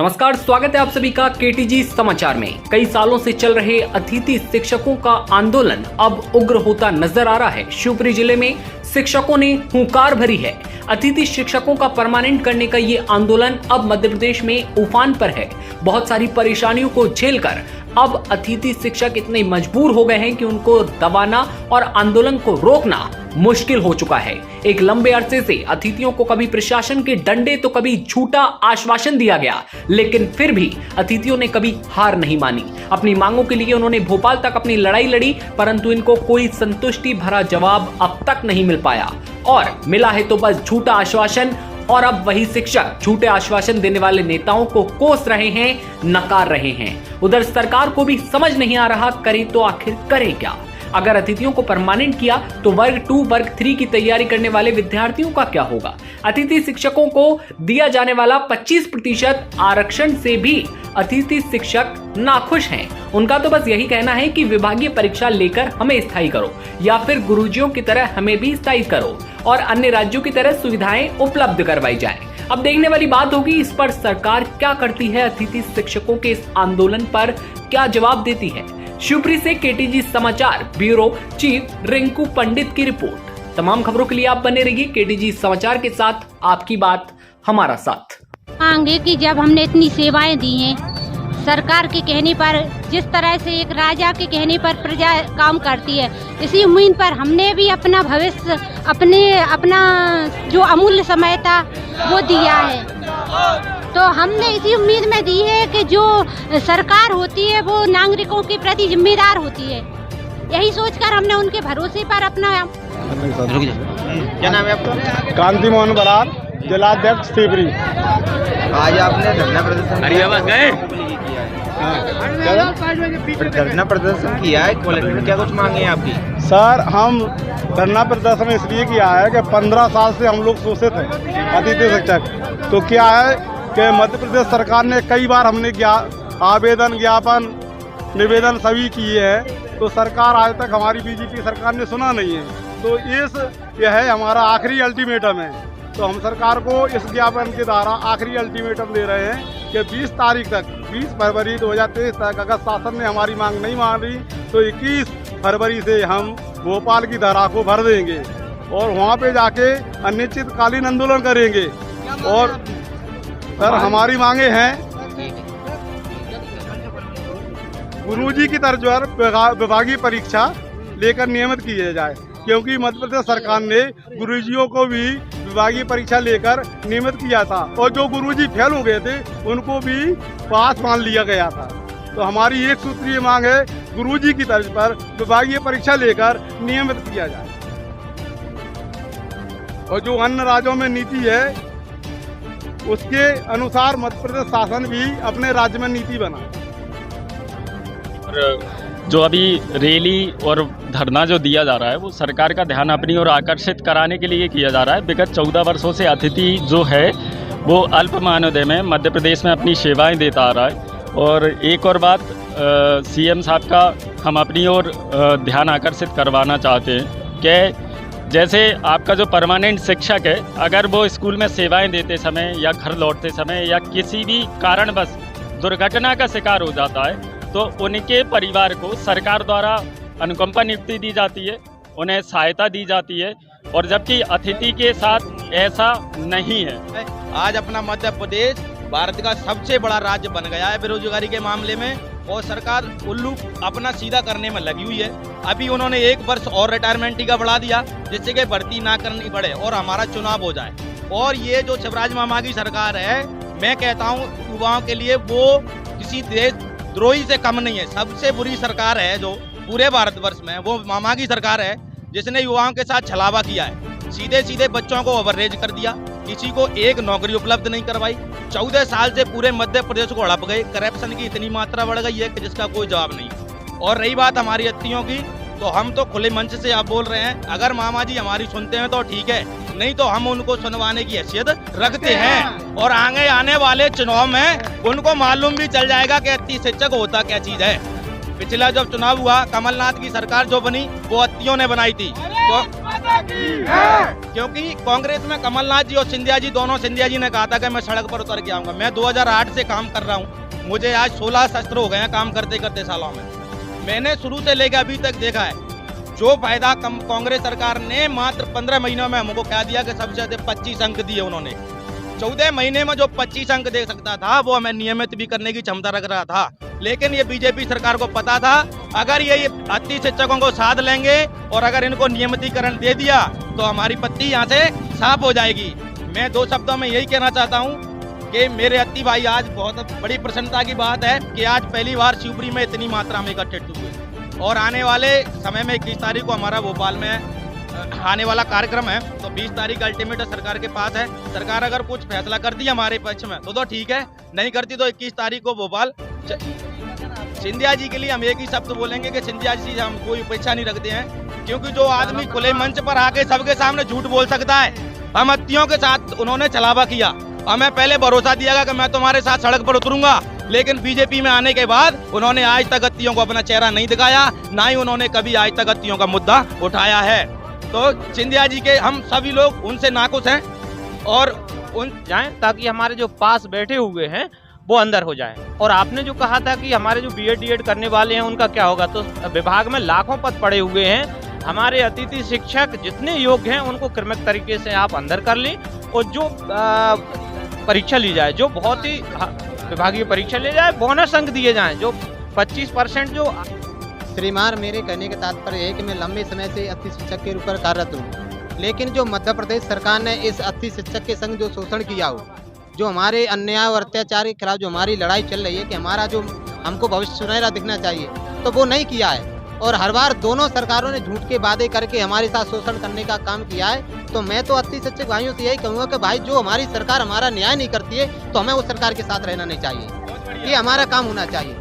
नमस्कार, स्वागत है आप सभी का केटीजी समाचार में। कई सालों से चल रहे अतिथि शिक्षकों का आंदोलन अब उग्र होता नजर आ रहा है। शिवपुरी जिले में शिक्षकों ने हुंकार भरी है। अतिथि शिक्षकों का परमानेंट करने का ये आंदोलन अब मध्य प्रदेश में उफान पर है। बहुत सारी परेशानियों को झेलकर अब अतिथि शिक्षक इतने मजबूर हो गए हैं कि उनको दबाना और आंदोलन को रोकना मुश्किल हो चुका है। एक लंबे अरसे से अतिथियों को कभी प्रशासन के डंडे तो कभी झूठा आश्वासन दिया गया, लेकिन फिर भी अतिथियों ने कभी हार नहीं मानी। अपनी मांगों के लिए उन्होंने भोपाल तक अपनी लड़ाई लड़ी, परंतु इनको कोई संतुष्टि भरा जवाब अब तक नहीं मिल पाया और मिला है तो बस झूठा आश्वासन। और अब वही शिक्षक झूठे आश्वासन देने वाले नेताओं को कोस रहे हैं, नकार रहे हैं। उधर सरकार को भी समझ नहीं आ रहा करे तो आखिर करे क्या। अगर अतिथियों को परमानेंट किया तो वर्ग 2, वर्ग 3 की तैयारी करने वाले विद्यार्थियों का क्या होगा। अतिथि शिक्षकों को दिया जाने वाला 25% आरक्षण से भी अतिथि शिक्षक नाखुश हैं। उनका तो बस यही कहना है कि विभागीय परीक्षा लेकर हमें स्थायी करो या फिर गुरुजियों की तरह हमें भी स्थायी करो और अन्य राज्यों की तरह सुविधाएं उपलब्ध करवाई जाए। अब देखने वाली बात होगी इस पर सरकार क्या करती है। अतिथि शिक्षकों के इस आंदोलन पर क्या जवाब देती है। शिवपुरी से केटीजी समाचार ब्यूरो चीफ रिंकू पंडित की रिपोर्ट। तमाम खबरों के लिए आप बने रहिए केटीजी समाचार के साथ, आपकी बात हमारा साथ। मांगे कि जब हमने इतनी सेवाएं दी हैं, सरकार के कहने पर, जिस तरह से एक राजा के कहने पर प्रजा काम करती है, इसी उम्मीद पर हमने भी अपना भविष्य, अपना जो अमूल्य समय था वो दिया है। तो हमने इसी उम्मीद में दी है कि जो सरकार होती है वो नागरिकों के प्रति जिम्मेदार होती है। यही सोचकर हमने उनके भरोसे पर अपना। क्या नाम है आपका? क्रांति मोहन बरार, जिलाध्यक्ष शिवपुरी। आज आपने धरना प्रदर्शन धरना प्रदर्शन किया है, कलेक्टर ने क्या कुछ मांगे हैं आपकी? सर, हम धरना प्रदर्शन इसलिए किया है कि 15 साल से हम लोग शोषित हैं अतिथि शिक्षक। तो क्या है कि मध्य प्रदेश सरकार ने कई बार हमने आवेदन, ज्ञापन, निवेदन सभी किए हैं, तो सरकार आज तक हमारी बीजेपी सरकार ने सुना नहीं है। तो यह है हमारा आखिरी अल्टीमेटम है। तो हम सरकार को इस ज्ञापन के द्वारा आखिरी अल्टीमेटम दे रहे हैं कि 20 तारीख तक, 20 फरवरी 2023 तक अगर शासन ने हमारी मांग नहीं मानी तो 21 फरवरी से हम भोपाल की धरा को भर देंगे और वहाँ पे जाके अनिश्चितकालीन आंदोलन करेंगे। और सर, हमारी मांगे हैं गुरुजी की तर्ज पर विभागीय परीक्षा लेकर नियमित किया जाए, क्योंकि मध्य प्रदेश सरकार ने गुरुजियों को भी विभागीय परीक्षा लेकर नियमित किया था और जो गुरुजी फेल हो गए थे उनको भी पास मान लिया गया था। तो हमारी एक सूत्रीय मांग है गुरुजी की तर्ज पर विभागीय परीक्षा लेकर नियमित किया जाए और जो अन्य राज्यों में नीति है उसके अनुसार मध्य प्रदेश शासन भी अपने राज्य में नीति बनाए। जो अभी रैली और धरना जो दिया जा रहा है वो सरकार का ध्यान अपनी ओर आकर्षित कराने के लिए किया जा रहा है। विगत 14 वर्षों से अतिथि जो है वो अल्प मानदेय में मध्य प्रदेश में अपनी सेवाएं देता आ रहा है। और एक और बात, सीएम साहब का हम अपनी ओर ध्यान आकर्षित करवाना चाहते हैं कि जैसे आपका जो परमानेंट शिक्षक है, अगर वो स्कूल में सेवाएं देते समय या घर लौटते समय या किसी भी कारणवश दुर्घटना का शिकार हो जाता है तो उनके परिवार को सरकार द्वारा अनुकंपा नियुक्ति दी जाती है, उन्हें सहायता दी जाती है। और जबकि अतिथि के साथ ऐसा नहीं है। आज अपना मध्य प्रदेश भारत का सबसे बड़ा राज्य बन गया है बेरोजगारी के मामले में और सरकार उल्लू अपना सीधा करने में लगी हुई है। अभी उन्होंने 1 वर्ष और रिटायरमेंट का बढ़ा दिया जिससे कि भर्ती ना करनी पड़े और हमारा चुनाव हो जाए। और ये जो शिवराज मामा की सरकार है, मैं कहता हूँ युवाओं के लिए वो किसी देशद्रोही से कम नहीं है। सबसे बुरी सरकार है जो पूरे भारतवर्ष में, वो मामा की सरकार है जिसने युवाओं के साथ छलावा किया है। सीधे सीधे बच्चों को ओवररेज कर दिया, किसी को एक नौकरी उपलब्ध नहीं करवाई। 14 साल से पूरे मध्य प्रदेश को हड़प गए। करप्शन की इतनी मात्रा बढ़ गई है कि जिसका कोई जवाब नहीं। और रही बात हमारी अतिथियों की, तो हम तो खुले मंच से आप बोल रहे हैं, अगर मामा जी हमारी सुनते हैं तो ठीक है, नहीं तो हम उनको सुनवाने की हैसियत रखते हैं। और आगे आने वाले चुनाव में उनको मालूम भी चल जाएगा कि अतिथि शिक्षक होता क्या चीज है। पिछला जब चुनाव हुआ, कमलनाथ की सरकार जो बनी वो अतिथियों ने बनाई थी। तो क्योंकि कांग्रेस में कमलनाथ जी और सिंधिया जी दोनों, सिंधिया जी ने कहा था कि मैं सड़क पर उतर के आऊंगा। मैं 2008 से काम कर रहा हूं, मुझे आज 16 सत्र हो गए हैं काम करते करते सालों में। मैंने शुरू से लेकर अभी तक देखा है जो फायदा कांग्रेस सरकार ने मात्र 15 महीनों में हमको क्या दिया कि सबसे अधिक 25 अंक दिए उन्होंने। 14 महीने में जो 25 अंक दे सकता था वो हमें नियमित भी करने की क्षमता रख रहा था। लेकिन ये बीजेपी सरकार को पता था अगर ये अति शिक्षकों को साध लेंगे और अगर इनको नियमितीकरण दे दिया तो हमारी पत्ती यहाँ से साफ हो जाएगी। मैं 2 शब्दों में यही कहना चाहता हूँ कि मेरे अति भाई, आज बहुत बड़ी प्रसन्नता की बात है कि आज पहली बार शिवपुरी में इतनी मात्रा में इकट्ठित हुए और आने वाले समय में 21 तारीख को हमारा भोपाल में आने वाला कार्यक्रम है। तो 20 तारीख अल्टीमेट सरकार के पास है। सरकार अगर कुछ फैसला करती है हमारे पक्ष में तो ठीक है, नहीं करती तो 21 तारीख को भोपाल। सिंधिया जी के लिए हम एक ही शब्द बोलेंगे कि सिंधिया जी हम कोई अपेक्षा नहीं रखते हैं, क्योंकि जो आदमी खुले मंच पर आके सबके सामने झूठ बोल सकता है, हम अतियों के साथ उन्होंने छलावा किया। हमें पहले भरोसा दिया कि मैं तुम्हारे साथ सड़क पर उतरूंगा, लेकिन बीजेपी में आने के बाद उन्होंने आज तक अतियों को अपना चेहरा नहीं दिखाया, ना ही उन्होंने कभी आज तक अतियों का मुद्दा उठाया है। तो सिंधिया जी के हम सभी लोग उनसे नाखुश हैं और उन जाएं ताकि हमारे जो पास बैठे हुए हैं वो अंदर हो जाए। और आपने जो कहा था कि हमारे जो बीएड डीएड करने वाले हैं उनका क्या होगा, तो विभाग में लाखों पद पड़े हुए हैं। हमारे अतिथि शिक्षक जितने योग्य हैं उनको क्रमिक तरीके से आप अंदर कर लें और जो परीक्षा ली जाए, जो बहुत ही विभागीय परीक्षा ली जाए, बोनस अंक दिए जाएं, जो 25% जो। श्रीमान, मेरे कहने का तात्पर्य है कि मैं लंबे समय से अतिथि शिक्षक के रूप में कार्यरत हूँ, लेकिन जो मध्य प्रदेश सरकार ने इस अतिथि शिक्षक के संग जो शोषण किया हो, जो हमारे अन्याय और अत्याचार के खिलाफ जो हमारी लड़ाई चल रही है कि हमारा जो हमको भविष्य सुनहरा दिखना चाहिए, तो वो नहीं किया है। और हर बार दोनों सरकारों ने झूठ के वादे करके हमारे साथ शोषण करने का काम किया है। तो मैं तो अतिथि शिक्षक भाइयों से यही कहूँगा कि भाई, जो हमारी सरकार हमारा न्याय नहीं करती है तो हमें उस सरकार के साथ रहना नहीं चाहिए, ये हमारा काम होना चाहिए।